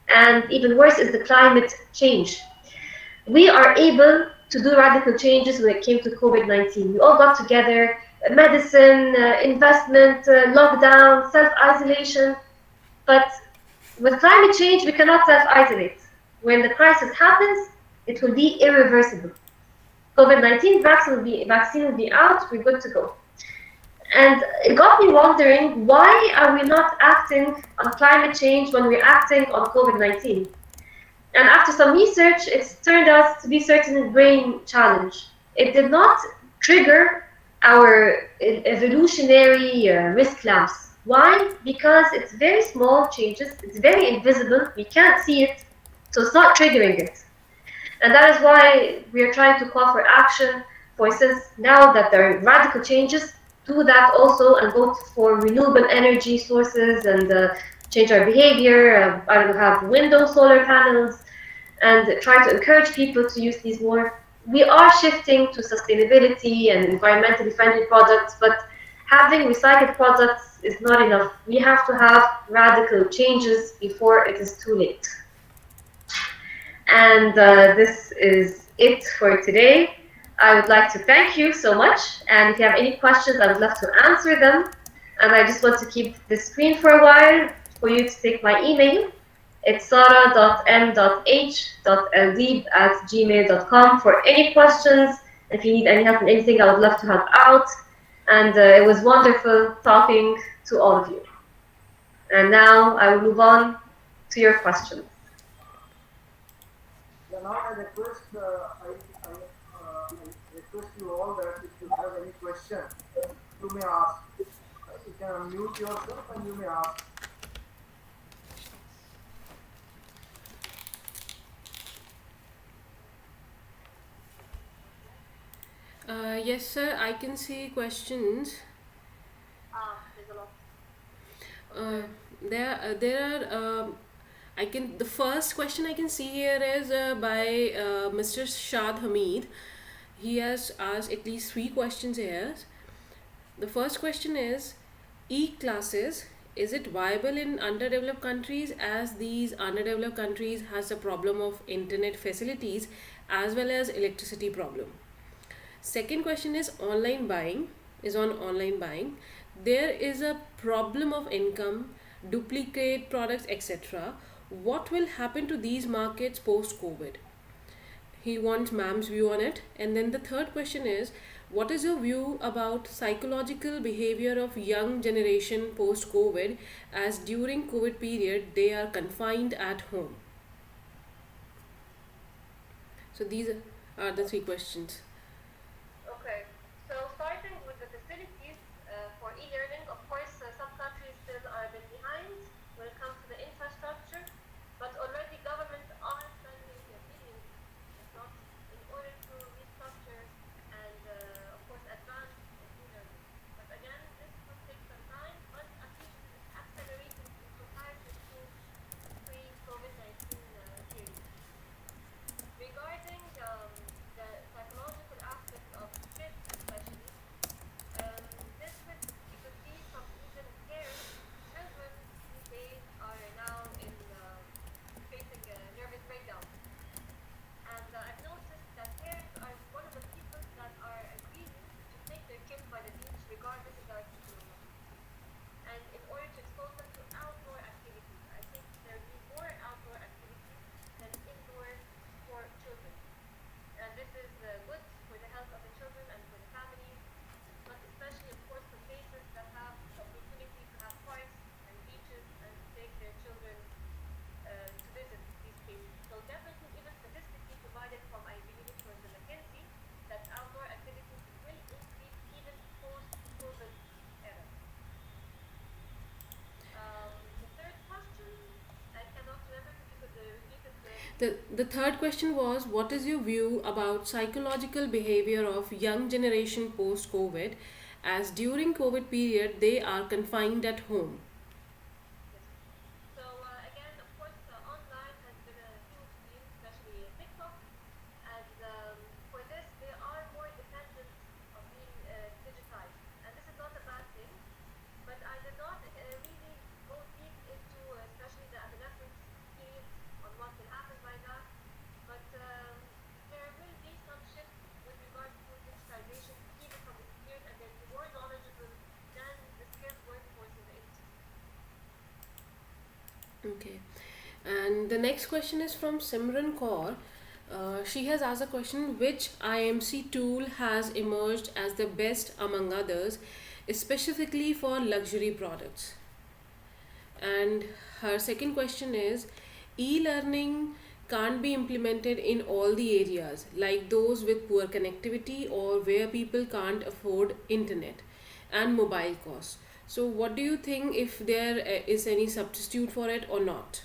And even worse is the climate change. We are able to do radical changes when it came to COVID-19. We all got together, medicine, investment, lockdown, self-isolation. But with climate change, we cannot self-isolate. When the crisis happens, it will be irreversible. COVID-19 vaccine will be out, we're good to go. And it got me wondering, why are we not acting on climate change when we're acting on COVID-19? And after some research, it's turned out to be certain brain challenge. It did not trigger our evolutionary risk lamps. Why? Because it's very small changes, it's very invisible, we can't see it, so it's not triggering it. And that is why we are trying to call for action. For instance, now that there are radical changes, do that also and go for renewable energy sources and change our behavior. I don't know, have window solar panels and try to encourage people to use these more. We are shifting to sustainability and environmentally friendly products, but having recycled products is not enough. We have to have radical changes before it is too late. And this is it for today. I would like to thank you so much. And if you have any questions, I would love to answer them. And I just want to keep the screen for a while for you to take my email. It's sarah.m.h.ldib@gmail.com for any questions. If you need any help in anything, I would love to help out. And it was wonderful talking to all of you. And now I will move on to your questions. Now I request you all that if you have any question, you may ask. You can unmute yourself and you may ask. Yes, sir. I can see questions. There's a lot. There are. The first question I can see here is by Mr. Shad Hamid. He has asked at least 3 questions here. The first question is, e-classes, is it viable in underdeveloped countries, as these underdeveloped countries has a problem of internet facilities as well as electricity problem? Second question is online buying, there is a problem of income, duplicate products, etc. What will happen to these markets post COVID? He wants ma'am's view on it. And then the third question is, what is your view about psychological behavior of young generation post COVID, as during COVID period they are confined at home? So these are the 3 questions. Okay, so starting with the facilities for e-learning, of course, some countries still are a bit behind when it comes to the infrastructure, but already governments are spending billions, if not, in order to restructure and, of course, advance e-learning. But again, this will take some time, but at least it is accelerating in comparison to pre-COVID-19 period. The third question was, what is your view about psychological behavior of young generation post COVID, as during COVID period they are confined at home? Yes. So again, of course, online has been a huge deal, especially TikTok. And for this, they are more dependent of being digitized. And this is not a bad thing, but I did not really go deep into especially the adolescence period on what will happen by that. But there will be some shift with regards to digitization even from this period, and they'll be more knowledgeable than the skilled workforce in the industry. Okay. And the next question is from Simran Kaur. She has asked a question, which IMC tool has emerged as the best among others, specifically for luxury products? And her second question is, e learning can't be implemented in all the areas, like those with poor connectivity or where people can't afford internet and mobile costs. So, what do you think, if there is any substitute for it or not?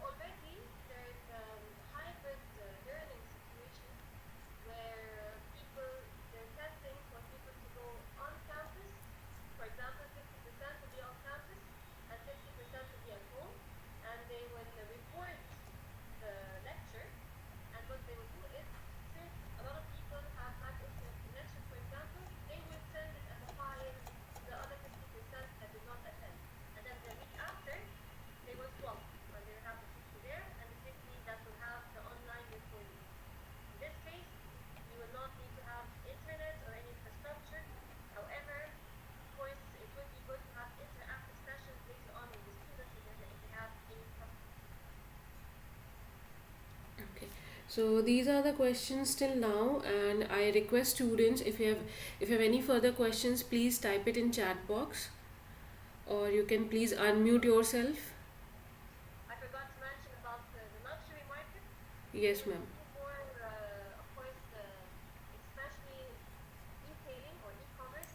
Already there's hybrid learning situations where they're testing for people to go on campus. For example, 50% to be on campus and 50% to be at home, and they will record the lecture. And what they will do is, since a lot of people have bad internet connection, for example, they will send it as a file to the other 50% that did not attend. And then the week after, they will swap, and they will have the 50 there and the 50 that will have the online recording. In this case, you will not need to have internet or any infrastructure. However, of course, it would be good to have interactive sessions later on with the students if they have any questions. Okay. So these are the questions till now, and I request students, if you have any further questions, please type it in chat box, or you can please unmute yourself. I forgot to mention about the luxury market. They Yes, will ma'am. do more, of course, especially e-tailing or e-commerce,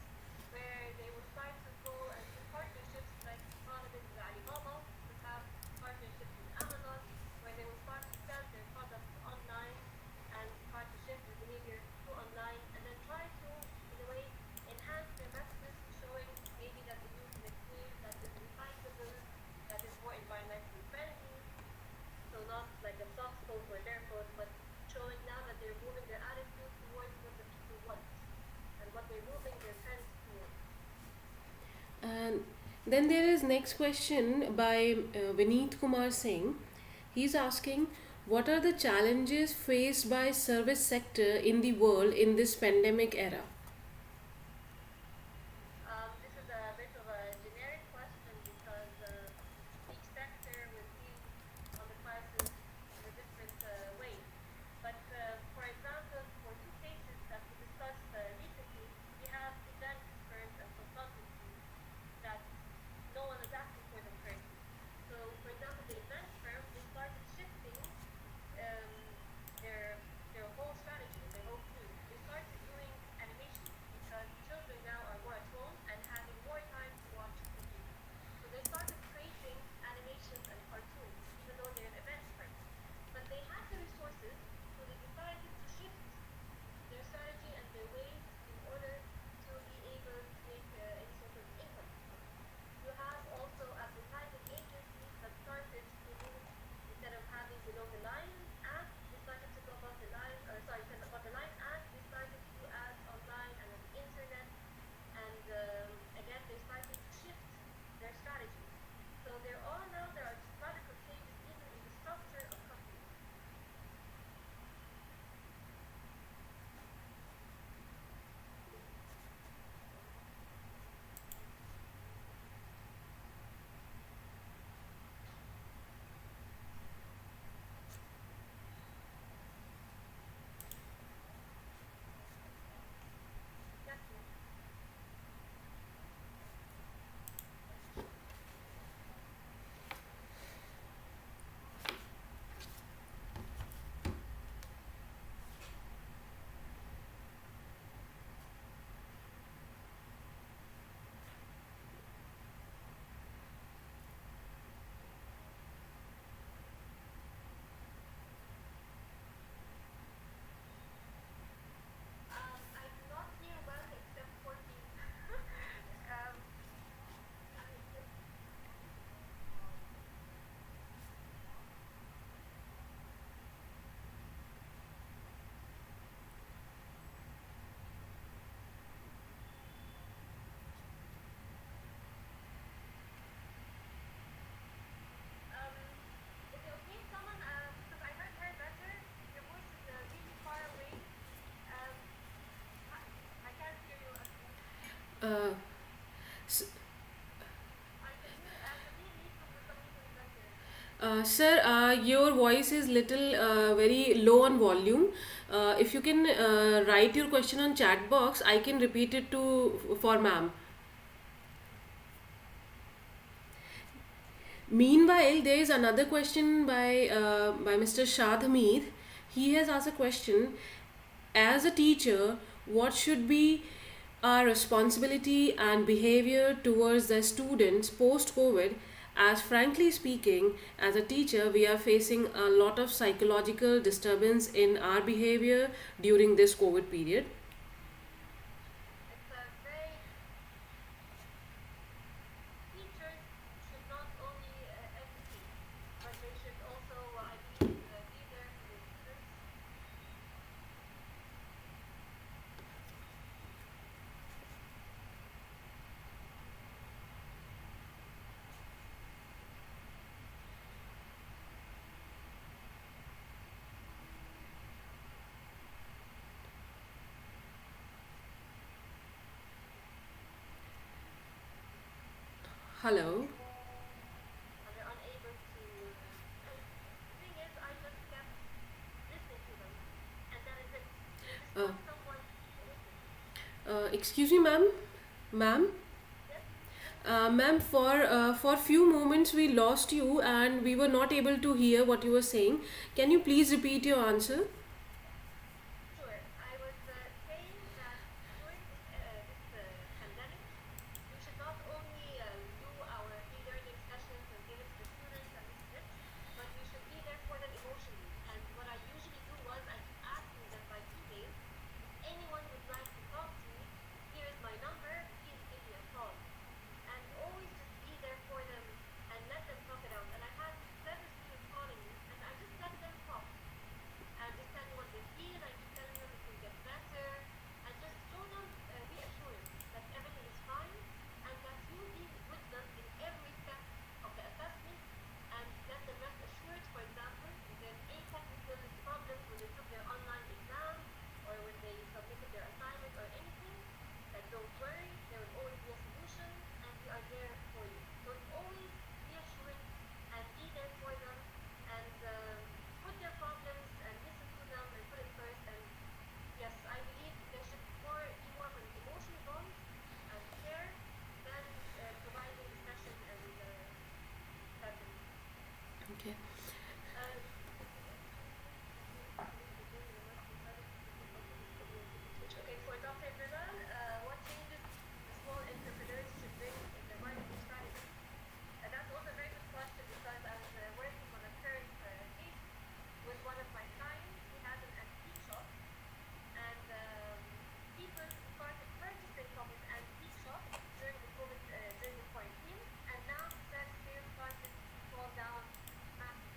where they will start to go and do partnerships, like Talibin with Alibaba will have partnerships with Amazon, where they will start to sell their products online and start to shift their behavior to online, and then try to, in a way, enhance their messages, showing maybe that the use material that is recyclable, that is more environmentally friendly, so not like a soft code for their code, but showing now that they're moving their attitude towards what the people want and what they're moving their trends towards. And then there is next question by Vineet Kumar Singh. He's asking, what are the challenges faced by service sector in the world in this pandemic era? This is a bit of a generic question because each sector will deal on the crisis in a different way. But for example, for two cases that we discussed recently, we have event firms and consultancies that no one is asking for them currently. So, for example, the event firm, they started shifting um, their whole strategy, their whole team. They started doing animation Sir, your voice is little very low on volume. If you can write your question on chat box, I can repeat it to for ma'am. Meanwhile, there is another question by Mr. Shad Hamid. He has asked a question: as a teacher, what should be our responsibility and behavior towards the students post COVID? As frankly speaking, as a teacher, we are facing a lot of psychological disturbance in our behavior during this COVID period. It's a very teachers should not only educate, but they should also, I believe, be there for the students. Hello. And they're unable to. The thing is, I just kept listening to them, and that is it. They just Uh, want someone to listen. Excuse me, ma'am. Ma'am. Yes, Ma'am, for few moments we lost you and we were not able to hear what you were saying. Can you please repeat your answer? sure. I was saying that during this pandemic, we should not only do our e-learning sessions and give it to the students and the scripts, but we should be there for them emotionally. And what I usually do was I keep asking them by email, if anyone would like to talk to me, here is my number, please give me a call. And always just be there for them and let them talk it out. And I had several students calling me, and I just let them talk and just tell me what they feel. I keep telling them it will get better, and just show them reassurance that everything is fine and that you'll be with them in every step of the assessment, and let them rest assured, for example, if there's any technical problems when they took their online exam or when they submitted their assignment or anything, that don't worry, there will always be a solution and we are there for you. So it's always reassurance and be there for them and put their problems and listen to them and put it first. And yes, I believe there should be more of an emotional bond and care than providing discussion and therapy. Okay. Okay, for Dr. Bilal, what changes the small entrepreneurs should bring in their marketing strategy? That's also a very good question because I was working on a current case with one of my clients. He has an antique shop, and people started purchasing from his antique shop during the COVID, during the quarantine, and now he said sales started to fall down massively.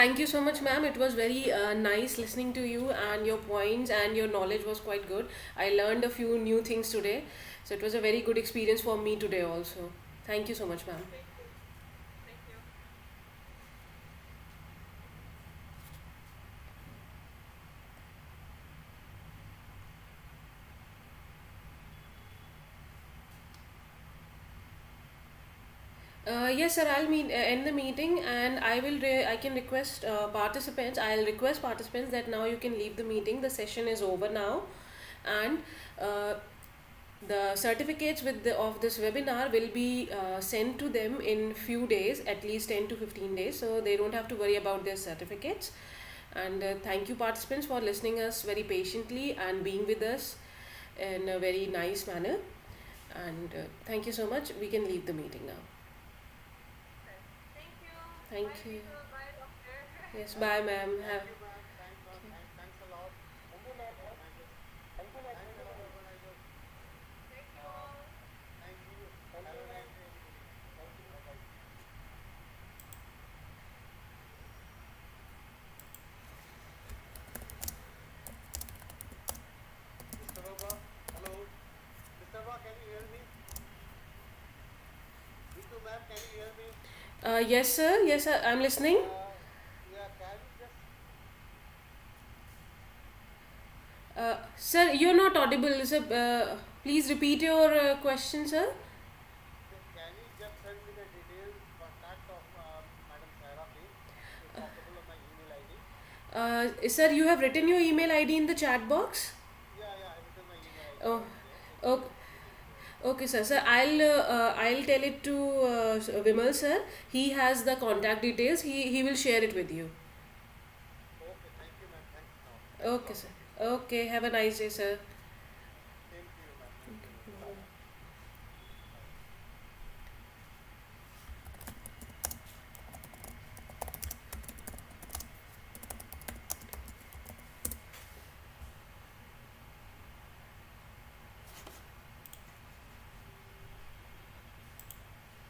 Thank you so much, ma'am. It was very nice listening to you, and your points and your knowledge was quite good. I learned a few new things today. So it was a very good experience for me today also. Thank you so much, ma'am. Yes, sir. I'll end the meeting, and I can request participants. I'll request participants that now you can leave the meeting. The session is over now, and uh, the certificates of this webinar will be sent to them in few days, at least 10 to 15 days. So they don't have to worry about their certificates. And thank you, participants, for listening us very patiently and being with us in a very nice manner. And thank you so much. We can leave the meeting now. Thank you. Yes, bye, ma'am. Have. Thank you, ma'am. Thanks a lot. Thanks a lot. Thank you. Thanks a lot, organizers. Thank you. Have a nice day, everybody. Thank you. Bye-bye. Mr. Baba, hello. Mr. Baba, can you hear me? Ritu ma'am, can you hear me? Yes, sir. Yes, sir. I'm listening. Yeah, can you just Sir, you're not audible. Sir, please repeat your question, sir. can you just send me the details, contact of Madam Saira, please, if possible, on my email ID? Sir, you have written your email ID in the chat box. Yeah, I have written my email ID Oh, over there, so can oh, you just put it there? okay, sir. Sir, I'll tell it to Vimal, sir. He has the contact details. He will share it with you. Okay, thank you, ma'am. Thanks a lot. Thanks a Okay, lot. sir. Okay. Have a nice day, sir.